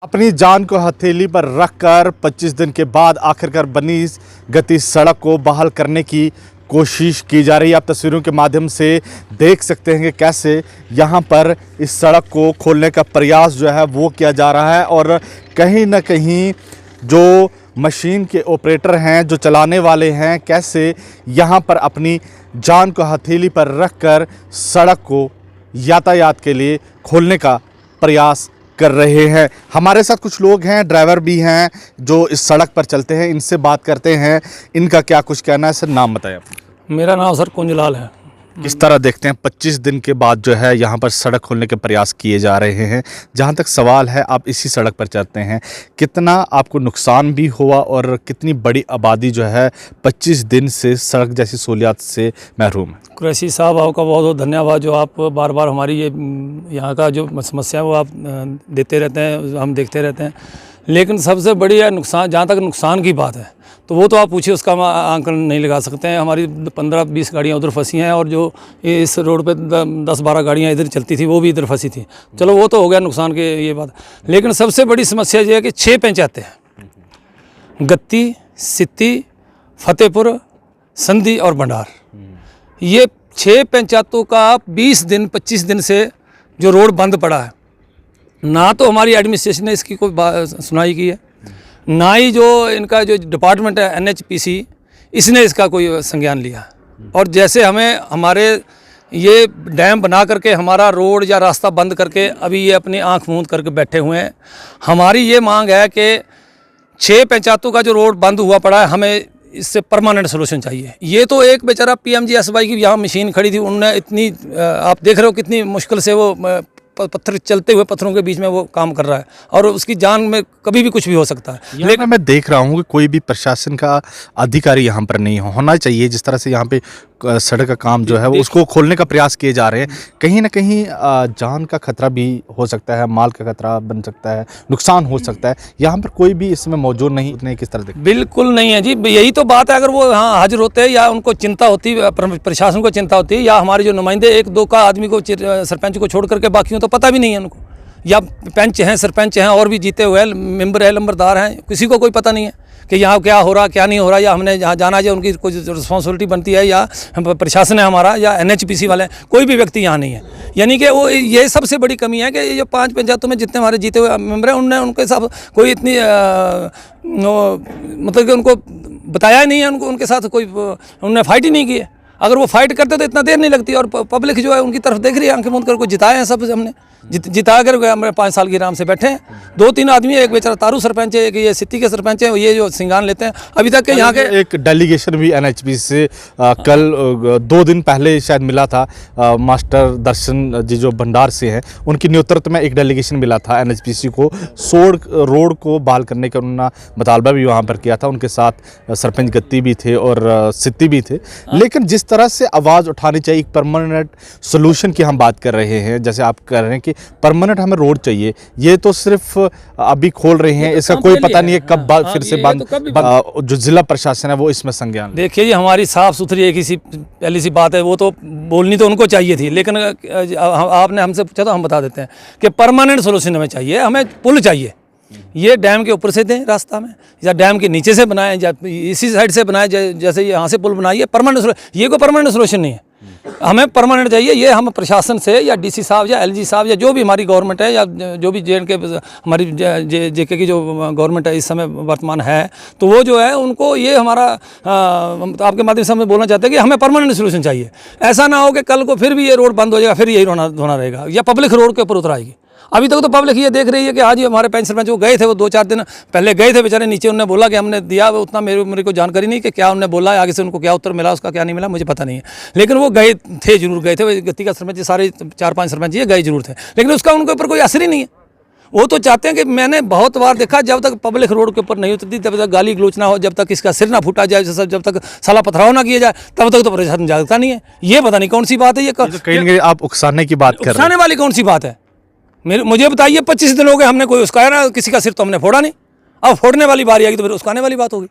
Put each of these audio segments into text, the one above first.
अपनी जान को हथेली पर रखकर 25 दिन के बाद आखिरकार बनी इस गति सड़क को बहाल करने की कोशिश की जा रही है। आप तस्वीरों के माध्यम से देख सकते हैं कि कैसे यहाँ पर इस सड़क को खोलने का प्रयास जो है वो किया जा रहा है और कहीं ना कहीं जो मशीन के ऑपरेटर हैं, जो चलाने वाले हैं, कैसे यहाँ पर अपनी जान को हथेली पर रखकर सड़क को यातायात के लिए खोलने का प्रयास कर रहे हैं। हमारे साथ कुछ लोग हैं, ड्राइवर भी हैं जो इस सड़क पर चलते हैं। इनसे बात करते हैं, इनका क्या कुछ कहना है। सर नाम बताएं आप। मेरा नाम सर कुंजलाल है। किस तरह देखते हैं 25 दिन के बाद जो है यहाँ पर सड़क खोलने के प्रयास किए जा रहे हैं। जहाँ तक सवाल है, आप इसी सड़क पर चलते हैं, कितना आपको नुकसान भी हुआ और कितनी बड़ी आबादी जो है 25 दिन से सड़क जैसी सहूलियात से महरूम है। कुरैशी साहब, आपका बहुत बहुत धन्यवाद जो आप बार बार हमारी ये यहाँ का जो समस्या है वो आप देते रहते हैं, हम देखते रहते हैं। लेकिन सबसे बड़ी है नुकसान, जहाँ तक नुकसान की बात है तो वो तो आप पूछिए, उसका हम आंकलन नहीं लगा सकते हैं। हमारी 15-20 गाड़ियाँ उधर फंसी हैं और जो इस रोड पे 10-12 गाड़ियाँ इधर चलती थी वो भी इधर फंसी थी। चलो वो तो हो गया नुकसान के ये बात। लेकिन सबसे बड़ी समस्या ये है कि 6 पंचायतें हैं, गत्ती, सित्ती, फतेहपुर, संधी और भंडार। ये 6 पंचायतों का 20 दिन 25 दिन से जो रोड बंद पड़ा है, ना तो हमारी एडमिनिस्ट्रेशन ने इसकी कोई सुनाई की है, ना ही जो इनका जो डिपार्टमेंट है NHPC, इसने इसका कोई संज्ञान लिया। और जैसे हमें हमारे ये डैम बना करके हमारा रोड या रास्ता बंद करके अभी ये अपनी आंख मूंद करके बैठे हुए हैं। हमारी ये मांग है कि 6 पंचायतों का जो रोड बंद हुआ पड़ा है, हमें इससे परमानेंट सोल्यूशन चाहिए। ये तो एक बेचारा PMGSY की यहाँ मशीन खड़ी थी, उनने इतनी आप देख रहे हो कितनी मुश्किल से वो पत्थर चलते हुए पत्थरों के बीच में वो काम कर रहा है और उसकी जान में कभी भी कुछ भी हो सकता है। लेकिन मैं देख रहा हूँ कि कोई भी प्रशासन का अधिकारी यहाँ पर नहीं होना चाहिए। जिस तरह से यहाँ पे सड़क का काम जो है वो उसको खोलने का प्रयास किए जा रहे हैं, कहीं ना कहीं जान का खतरा भी हो सकता है, माल का खतरा बन सकता है, नुकसान हो सकता है। यहाँ पर कोई भी इसमें मौजूद नहीं, किस तरह देखते? बिल्कुल नहीं है जी, यही तो बात है। अगर वो यहाँ हाजिर होते हैं या उनको चिंता होती, प्रशासन को चिंता होती, या हमारे जो नुमाइंदे 1-2 का आदमी को, सरपंच को छोड़ करके बाकी तो पता भी नहीं है उनको, या पंच हैं, सरपंच हैं और भी जीते हुए मेंबर है, लंबरदार हैं, किसी को कोई पता नहीं है कि यहाँ क्या हो रहा क्या नहीं हो रहा, या हमने जहाँ जाना है उनकी कोई रिस्पॉन्सिबिलिटी बनती है, या प्रशासन है हमारा, या NHPC वाले, कोई भी व्यक्ति यहाँ नहीं है। यानी कि वो ये सबसे बड़ी कमी है कि ये 5 पंचायतों में जितने हमारे जीते हुए मेंबर हैं उनके साथ कोई इतनी मतलब कि उनको बताया ही नहीं है, उनके साथ कोई उन्होंने फाइट ही नहीं की है। अगर वो फाइट करते तो इतना देर नहीं लगती। और पब्लिक जो है उनकी तरफ देख रही है, आंखें मूंद कर को जिताए हैं सब हमने, जिता कर हमारे 5 साल की आराम से बैठे हैं। 2-3 आदमी है, एक बेचारा तारू सरपंच है, एक ये सिटी के सरपंच है, ये जो सिंगान लेते हैं अभी तक के यहाँ के। एक डेलीगेशन भी NHPC से कल 2 दिन पहले शायद मिला था, मास्टर दर्शन जी जो भंडार से हैं, उनकी नेतृत्व में एक डेलीगेशन मिला था NHPC को। रोड को बहाल करने का उन्होंने मुतालबा भी वहाँ पर किया था। उनके साथ सरपंच गत्ती भी थे और सित्ती भी थे। लेकिन जिस तरह से आवाज़ उठानी चाहिए, एक परमानेंट सोल्यूशन की हम बात कर रहे हैं, जैसे आप कह रहे हैं कि परमानेंट हमें रोड चाहिए, ये तो सिर्फ अभी खोल रहे हैं, इसका कोई पता नहीं है कब फिर से बंद। जो जिला प्रशासन है वो इसमें संज्ञान। देखिए जी, हमारी साफ सुथरी एक ही पहली सी बात है, वो तो बोलनी तो उनको चाहिए थी, लेकिन आपने हमसे पूछा तो हम बता देते हैं कि परमानेंट सोल्यूशन हमें चाहिए। हमें पुल चाहिए, ये डैम के ऊपर से दें रास्ता में, या डैम के नीचे से बनाएं, या इसी साइड से बनाएं, जैसे यहाँ से पुल बनाइए। परमानेंट ये कोई परमानेंट सोल्यूशन नहीं है, हमें परमानेंट चाहिए। ये हम प्रशासन से, या DC साहब या LG साहब, या जो भी हमारी गवर्नमेंट है, या जो भी JNK हमारी JK की जो गवर्नमेंट है इस समय वर्तमान है, तो वो जो है उनको ये हमारा आपके माध्यम से हमें बोलना चाहते हैं कि हमें परमानेंट सोल्यूशन चाहिए। ऐसा ना हो कि कल को फिर भी ये रोड बंद हो जाएगा, फिर यही धोना रहेगा, या पब्लिक रोड के ऊपर उतर आएगी। अभी तक तो पब्लिक ये देख रही है कि आज ही हमारे पंच सरपंच वो गए थे, वो 2-4 दिन पहले गए थे बेचारे नीचे। उन्होंने बोला कि हमने दिया, उतना मेरे को जानकारी नहीं कि क्या उन्होंने बोला है, आगे से उनको क्या उत्तर मिला, उसका क्या नहीं मिला मुझे पता नहीं है। लेकिन वो गए थे, जरूर गए थे। गति का सरपंच सारे 4-5 सरपंच ये गए जरूर थे, लेकिन उसका उनके ऊपर कोई असर ही नहीं है। वो तो चाहते हैं कि, मैंने बहुत बार देखा, जब तक पब्लिक रोड के ऊपर नहीं उतरती, जब तक गाली गलोच ना हो, जब तक इसका सिर ना फूटा जाए, जब तक साला पथराव ना किया जाए, तब तक तो प्रशासन जागता नहीं है। ये पता नहीं कौन सी बात है, ये कहीं आप उकसाने की बात कर रहे हैं। उकसाने वाली कौन सी बात है? मुझे बताइए, 25 दिन हो गए हमने कोई उसकाया ना, किसी का सिर तो हमने फोड़ा नहीं। अब फोड़ने वाली बारी आएगी तो फिर उसकाने वाली बात होगी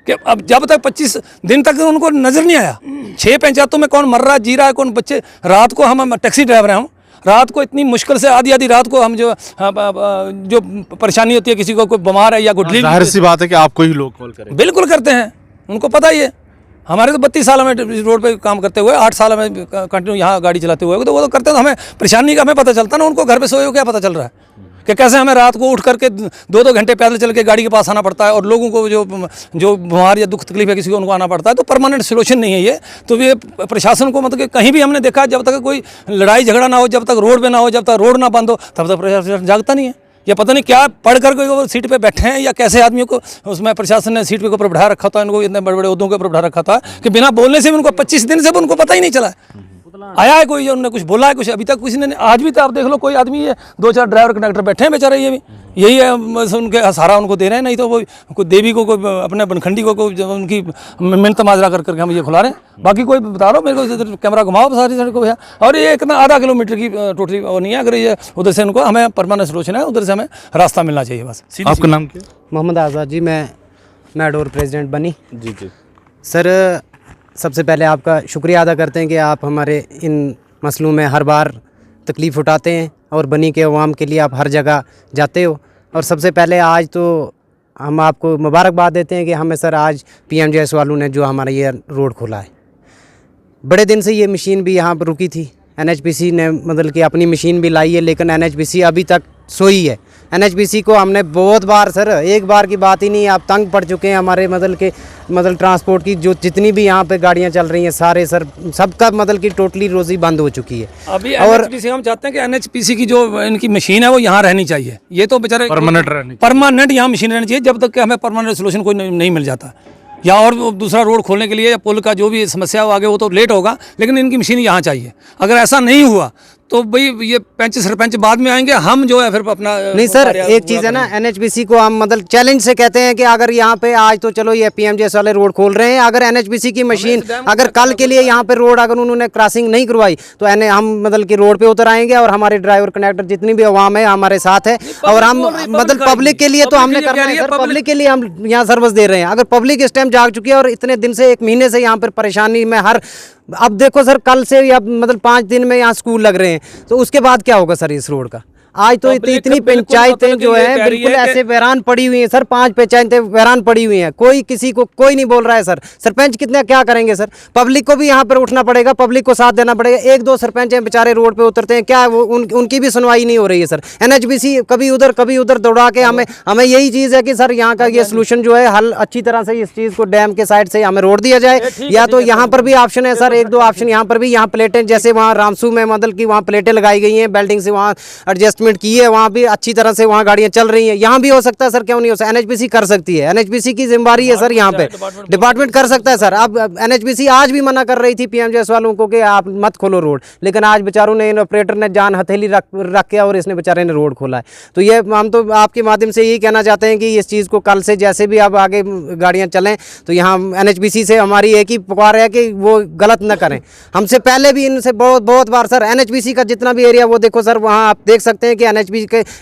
कि अब जब तक 25 दिन तक उनको नजर नहीं आया। 6 पंचायतों में कौन मर रहा है, जी रहा है, कौन बच्चे, रात को हम टैक्सी ड्राइवर हैं, हम रात को इतनी मुश्किल से आधी आधी रात को हम जो परेशानी होती है, किसी को कोई बीमार है या कोई डिलीवरी, जाहिर सी बात है कि आपको ही लोग कॉल करें। बिल्कुल करते हैं, उनको पता ही है। हमारे तो 32 साल में रोड पे काम करते हुए, 8 साल में कंटिन्यू यहाँ गाड़ी चलाते हुए, तो वो तो करते हैं, तो हमें परेशानी का हमें पता चलता ना, उनको घर पे सोए हो क्या पता चल रहा है कि कैसे हमें रात को उठ करके 2-2 घंटे पैदल चल के गाड़ी के पास आना पड़ता है, और लोगों को जो बीमार या दुख तकलीफ है किसी को, उनको आना पड़ता है। तो परमानेंट सोल्यूशन नहीं है ये। तो ये प्रशासन को मतलब कि कहीं भी हमने देखा, जब तक कोई लड़ाई झगड़ा ना हो, जब तक रोड पे ना हो, जब तक रोड ना बंद हो, तब तक प्रशासन जागता नहीं है। ये पता नहीं क्या पढ़ कर कोई वो सीट पे बैठे हैं, या कैसे आदमियों को उसमें प्रशासन ने सीट के ऊपर बैठा रखा था, इनको इतने बड़े बड़े उद्योगों के ऊपर बैठा रखा था कि बिना बोलने से भी उनको 25 दिन से भी उनको पता ही नहीं चला आया है कोई, उन्होंने कुछ बोला है, कुछ अभी तक किसी ने। आज भी तो आप देख लो, कोई आदमी है, 2-4 ड्राइवर कंडक्टर बैठे हैं बेचारे, ये भी यही है, बस उनके सहारा उनको दे रहे हैं। नहीं तो वो कोई देवी को, कोई अपने बनखंडी को, कोई उनकी मिन्नत माजरा कर करके हम ये खुला रहे हैं। बाकी कोई बता रहा हो मेरे को, इधर कैमरा घुमाओ सारी सड़क को भैया। और ये इतना आधा किलोमीटर की टोटली वो नहीं है। अगर ये उधर से इनको, हमें परमानेंट सोल्यूशन है, उधर से हमें रास्ता मिलना चाहिए बस। आपका नाम क्या? मोहम्मद आज़ाद जी, मैं मैडोर प्रेसिडेंट बनी। जी जी सर, सबसे पहले आपका शुक्रिया अदा करते हैं कि आप हमारे इन मसलों में हर बार तकलीफ़ उठाते हैं, और बनी के अवाम के लिए आप हर जगह जाते हो। और सबसे पहले आज तो हम आपको मुबारकबाद देते हैं कि हमें सर आज PMJS वालों ने जो हमारा ये रोड खोला है। बड़े दिन से ये मशीन भी यहाँ पर रुकी थी, NHPC ने मतलब कि अपनी मशीन भी लाई है, लेकिन NHPC अभी तक सोई है। NHPC को हमने बहुत बार, सर एक बार की बात ही नहीं, आप तंग पड़ चुके हैं हमारे मतलब ट्रांसपोर्ट की, जो जितनी भी यहाँ पे गाड़ियाँ चल रही हैं सारे सर, सबका मतलब कि टोटली रोज़ी बंद हो चुकी है। अभी NHPC हम चाहते हैं कि NHPC की जो इनकी मशीन है वो यहाँ रहनी चाहिए। ये तो बेचारे परमानेंट यहाँ मशीन रहनी चाहिए, जब तक कि हमें परमानेंट सोल्यूशन कोई नहीं मिल जाता। या और दूसरा रोड खोलने के लिए या पुल का जो भी समस्या हो आगे, वो तो लेट होगा, लेकिन इनकी मशीन यहाँ चाहिए। अगर ऐसा नहीं हुआ तो भाई ये पंच सरपंच बाद में आएंगे, हम जो है फिर अपना नहीं सर, एक चीज़ है ना, NHPC को हम मतलब चैलेंज से कहते हैं कि अगर यहाँ पे आज तो चलो ये PMJS वाले रोड खोल रहे हैं, अगर NHPC की मशीन अगर कल के लिए यहाँ पे रोड अगर उन्होंने क्रॉसिंग नहीं करवाई तो हम मतलब कि रोड पे उतर आएंगे, और हमारे ड्राइवर कंडक्टर जितनी भी अवाम है हमारे साथ है, और हम मतलब पब्लिक के लिए तो हमने करना है सर, पब्लिक के लिए हम यहाँ सर्विस दे रहे हैं। अगर पब्लिक इस टाइम जाग चुकी है, और इतने दिन से 1 महीने से यहाँ पर परेशानी में अब देखो सर, कल से या मतलब 5 दिन में यहाँ स्कूल लग रहे हैं, तो उसके बाद क्या होगा सर इस रोड का? आज तो इतनी पंचायतें जो है बिल्कुल ऐसे वैरान पड़ी हुई हैं सर, 5 पंचायतें वैरान पड़ी हुई हैं, कोई किसी को कोई नहीं बोल रहा है सर। सरपंच कितने क्या करेंगे सर? पब्लिक को भी यहाँ पर उठना पड़ेगा, पब्लिक को साथ देना पड़ेगा। 1-2 सरपंच हैं बेचारे रोड पे उतरते हैं, क्या वो उनकी भी सुनवाई नहीं हो रही है सर। NHPC कभी उधर दौड़ा के हमें यही चीज़ है कि सर यहाँ का ये सोल्यूशन जो है, हल अच्छी तरह से इस चीज़ को डैम के साइड से हमें रोड दिया जाए, या तो यहाँ पर भी ऑप्शन है सर, 1-2 ऑप्शन यहाँ पर भी, यहाँ प्लेटें जैसे वहाँ रामसू में मतलब कि वहाँ प्लेटें लगाई गई हैं, बेल्डिंग से वहाँ एडजस्टमेंट की है, वहाँ भी अच्छी तरह से वहाँ गाड़ियाँ चल रही हैं। यहाँ भी हो सकता है सर, क्यों नहीं हो सकता? NHPC कर सकती है, NHPC की जिम्मेदारी है सर, यहाँ पे डिपार्टमेंट कर सकता है सर। अब NHPC आज भी मना कर रही थी PMJS वालों को कि आप मत खोलो रोड, लेकिन आज बेचारों ने, इन ऑपरेटर ने जान हथेली रख के और इसने बेचारे ने रोड खोला है। तो ये हम तो आपके माध्यम से यही कहना चाहते हैं कि इस चीज़ को कल से जैसे भी अब आगे गाड़ियाँ चलें, तो यहाँ NHPC से हमारी एक ही पुकार है कि वो गलत न करें। हमसे पहले भी इनसे बहुत बार सर, NHPC का जितना भी एरिया, वो देखो सर, वहाँ आप देख सकते हैं कि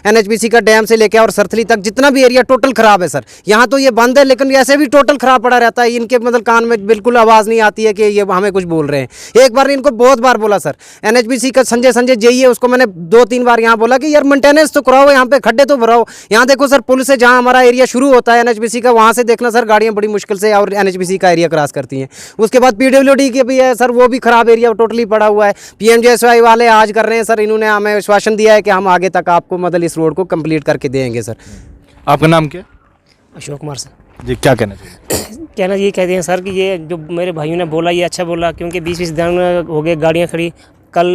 NHPC का डैम से लेकर और सरथली तक जितना भी एरिया टोटल खराब है सर। यहाँ तो ये बंद है, लेकिन ऐसे भी टोटल खराब पड़ा रहता है। इनके मतलब कान में बिल्कुल आवाज़ नहीं आती है कि ये हमें कुछ बोल रहे हैं। एक बार इनको बहुत बार बोला सर, NHPC का संजय जी है, उसको मैंने 2-3 बार यहाँ बोला कि यार मेंटेनेंस तो कराओ, यहाँ पे खड्डे तो भराओ। यहाँ देखो सर, पुल से जहाँ हमारा एरिया शुरू होता है NHPC का, वहाँ से देखना सर, गाड़ियाँ बड़ी मुश्किल से और NHPC का एरिया क्रॉस करती हैं। उसके बाद PWD के भी है सर, वो भी खराब एरिया टोटली पड़ा हुआ है। PMJS वाले आज कर रहे हैं सर, इन्होंने हमें आश्वासन दिया है कि हम आगे तक आपको मतलब इस रोड को कंप्लीट करके देंगे सर। आपका नाम क्या? अशोक कुमार सर। जी, क्या कहना चाहिए? कहना ये कहते हैं सर कि ये जो मेरे भाइयों ने बोला ये अच्छा बोला, क्योंकि 20-20 दिन हो गए गाड़ियाँ खड़ी। कल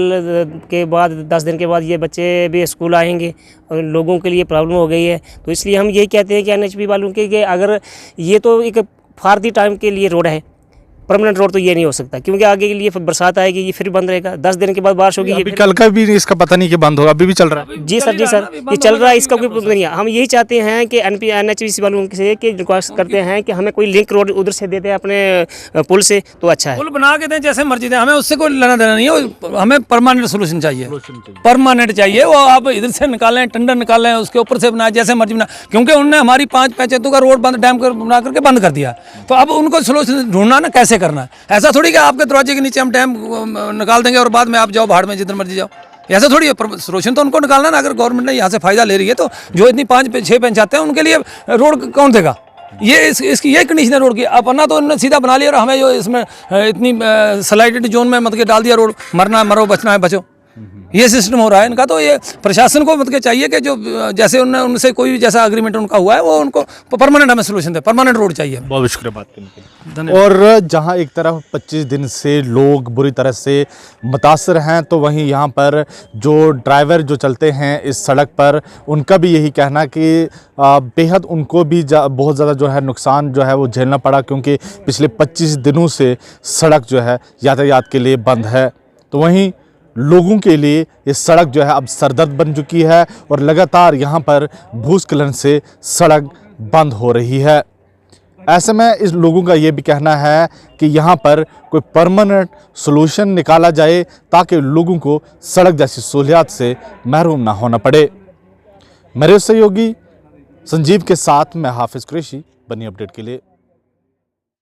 के बाद 10 दिन के बाद ये बच्चे भी स्कूल आएंगे और लोगों के लिए प्रॉब्लम हो गई है। तो इसलिए हम यही कहते हैं कि NHP वालों के कि अगर ये तो एक फारदी टाइम के लिए रोड है, परमानेंट रोड तो ये नहीं हो सकता, क्योंकि आगे के लिए बरसात आएगी, ये फिर बंद रहेगा। 10 दिन के बाद बारिश होगी, अभी कल का भी इसका पता नहीं कि बंद होगा, अभी भी चल रहा है। जी सर, ये चल रहा है, इसका कोई नहीं है। हम यही चाहते हैं कि NHPC वालों से कि रिक्वेस्ट करते हैं कि हमें कोई लिंक रोड उधर से देते हैं अपने पुल से, तो अच्छा है। पुल बना के दें जैसे मर्जी दें, हमें उससे कोई लेना देना नहीं है। हमें परमानेंट सोल्यूशन चाहिए, परमानेंट चाहिए। वो आप इधर से निकालें, टेंडर निकालें, उसके ऊपर से बनाए जैसे मर्जी बना, क्योंकि उन्होंने हमारी 5 पंचायतों का रोड बंद, डैम बना करके बंद कर दिया। तो अब उनको सोल्यूशन ढूंढना ना, कैसे करना है। ऐसा थोड़ी कि आपके दरवाजे के नीचे हम डैम निकाल देंगे और बाद में आप जाओ भाड़ में जिधर मर्जी जाओ। ऐसा थोड़ी है, सोल्यूशन तो उनको निकालना ना। अगर गवर्नमेंट ने यहाँ से फ़ायदा ले रही है तो जो इतनी 5-6 पंचायतें हैं उनके लिए रोड कौन देगा? ये इसकी यही कंडीशन है रोड की। अपना तो उन्होंने सीधा बना लिया और हमें जो इसमें इतनी स्लाइडेड जोन में मतलब डाल दिया रोड, मरना है मरो, बचना है बचो, ये सिस्टम हो रहा है इनका। तो ये प्रशासन को मतलब चाहिए कि जो जैसे उनसे कोई भी जैसा एग्रीमेंट उनका हुआ है वो उनको परमानेंट हमें सोल्यूशन दे, परमानेंट रोड चाहिए। बहुत शुक्रिया बात करने के लिए। और जहां एक तरफ 25 दिन से लोग बुरी तरह से मुतासर हैं, तो वहीं यहां पर जो ड्राइवर जो चलते हैं इस सड़क पर, उनका भी यही कहना कि बेहद उनको भी बहुत ज़्यादा जो है नुकसान जो है वो झेलना पड़ा, क्योंकि पिछले 25 दिनों से सड़क जो है यातायात के लिए बंद है। तो वहीं लोगों के लिए ये सड़क जो है अब सरदर्द बन चुकी है और लगातार यहाँ पर भूस्खलन से सड़क बंद हो रही है। ऐसे में इस लोगों का ये भी कहना है कि यहाँ पर कोई परमानेंट सॉल्यूशन निकाला जाए ताकि लोगों को सड़क जैसी सहूलियात से महरूम ना होना पड़े। मेरे सहयोगी संजीव के साथ मैं हाफिज़ कुरैशी, बनी अपडेट के लिए।